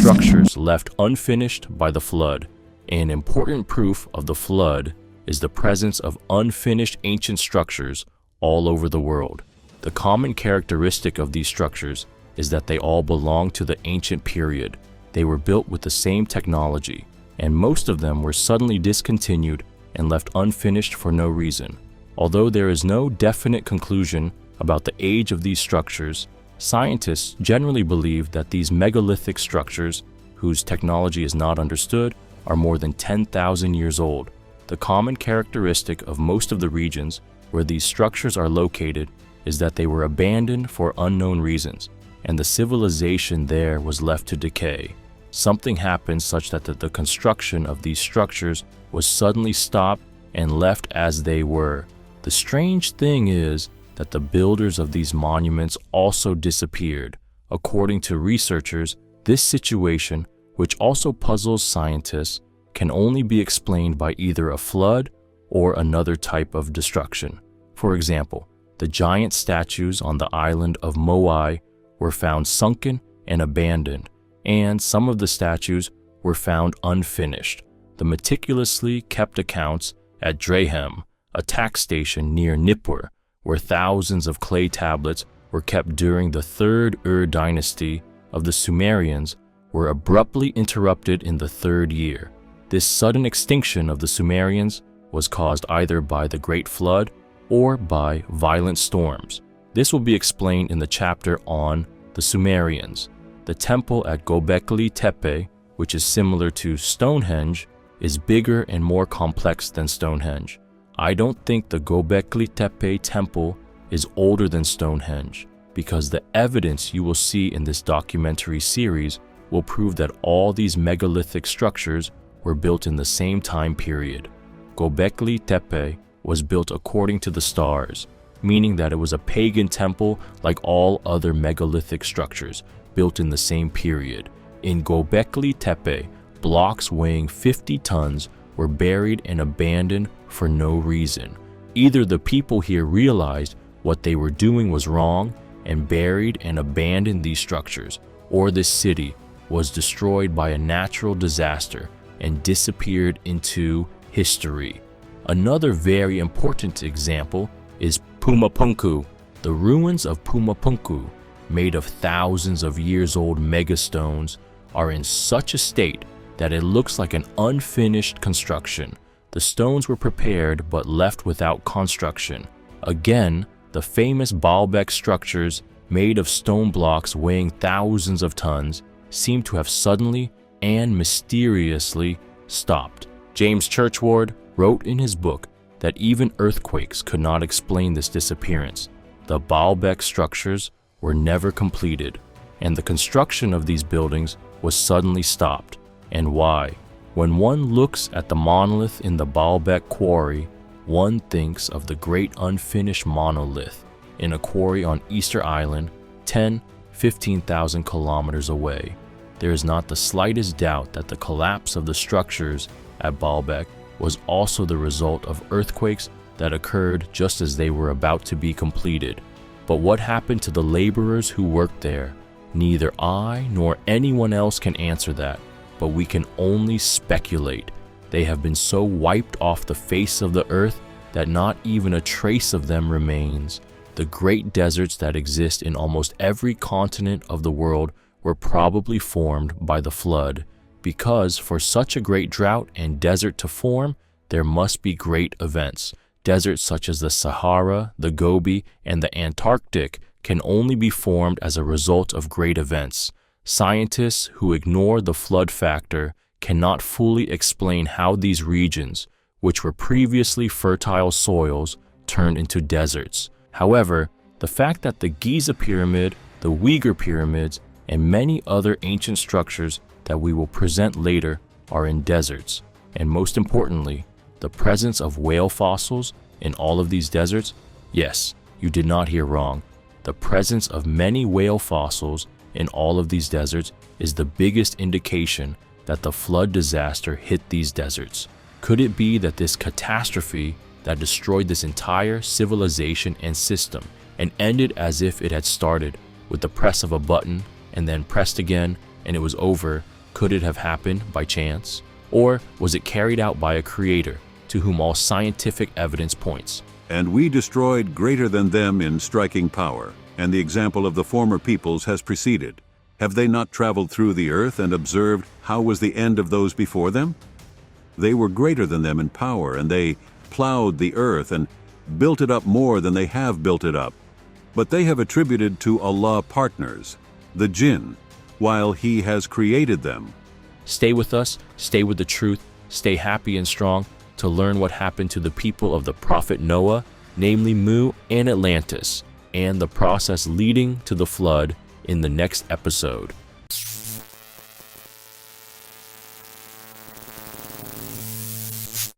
structures left unfinished by the flood. An important proof of the flood is the presence of unfinished ancient structures all over the world. The common characteristic of these structures is that they all belong to the ancient period. They were built with the same technology, and most of them were suddenly discontinued and left unfinished for no reason. Although there is no definite conclusion about the age of these structures, scientists generally believe that these megalithic structures, whose technology is not understood, are more than 10,000 years old. The common characteristic of most of the regions where these structures are located is that they were abandoned for unknown reasons, and the civilization there was left to decay. Something happened such that the construction of these structures was suddenly stopped and left as they were. The strange thing is that the builders of these monuments also disappeared. According to researchers, this situation, which also puzzles scientists, can only be explained by either a flood or another type of destruction. For example, the giant statues on the island of Moai were found sunken and abandoned, and some of the statues were found unfinished. The meticulously kept accounts at Drahem, a tax station near Nippur, where thousands of clay tablets were kept during the third dynasty of the Sumerians, were abruptly interrupted in the third year. This sudden extinction of the Sumerians was caused either by the Great Flood or by violent storms. This will be explained in the chapter on the Sumerians. The temple at Göbekli Tepe, which is similar to Stonehenge, is bigger and more complex than Stonehenge. I don't think the Göbekli Tepe temple is older than Stonehenge, because the evidence you will see in this documentary series will prove that all these megalithic structures were built in the same time period. Göbekli Tepe was built according to the stars, meaning that it was a pagan temple like all other megalithic structures built in the same period. In Göbekli Tepe, blocks weighing 50 tons were buried and abandoned for no reason. Either the people here realized what they were doing was wrong and buried and abandoned these structures, or this city was destroyed by a natural disaster and disappeared into history. Another very important example is Pumapunku. The ruins of Pumapunku, made of thousands of years old megastones, are in such a state that it looks like an unfinished construction. The stones were prepared but left without construction. Again, the famous Baalbek structures, made of stone blocks weighing thousands of tons, seem to have suddenly and mysteriously stopped. James Churchward wrote in his book that even earthquakes could not explain this disappearance. The Baalbek structures were never completed, and the construction of these buildings was suddenly stopped. And why? When one looks at the monolith in the Baalbek quarry, one thinks of the great unfinished monolith in a quarry on Easter Island, 15,000 kilometers away. There is not the slightest doubt that the collapse of the structures at Baalbek was also the result of earthquakes that occurred just as they were about to be completed. But what happened to the laborers who worked there? Neither I nor anyone else can answer that, but we can only speculate. They have been so wiped off the face of the earth that not even a trace of them remains. The great deserts that exist in almost every continent of the world were probably formed by the flood, because for such a great drought and desert to form, there must be great events. Deserts such as the Sahara, the Gobi, and the Antarctic can only be formed as a result of great events. Scientists who ignore the flood factor cannot fully explain how these regions, which were previously fertile soils, turned into deserts. However, the fact that the Giza Pyramid, the Uyghur Pyramids, and many other ancient structures that we will present later are in deserts, and most importantly, the presence of whale fossils in all of these deserts, yes, you did not hear wrong. The presence of many whale fossils in all of these deserts is the biggest indication that the flood disaster hit these deserts. Could it be that this catastrophe that destroyed this entire civilization and system and ended as if it had started with the press of a button and then pressed again and it was over, Could it have happened by chance? Or was it carried out by a creator to whom all scientific evidence points? And we destroyed greater than them in striking power, and the example of the former peoples has preceded. Have they not traveled through the earth and observed how was the end of those before them? They were greater than them in power, and they plowed the earth and built it up more than they have built it up. But they have attributed to Allah partners, the jinn, while He has created them. Stay with us, stay with the truth, stay happy and strong to learn what happened to the people of the prophet Noah, namely Mu and Atlantis, and the process leading to the flood in the next episode.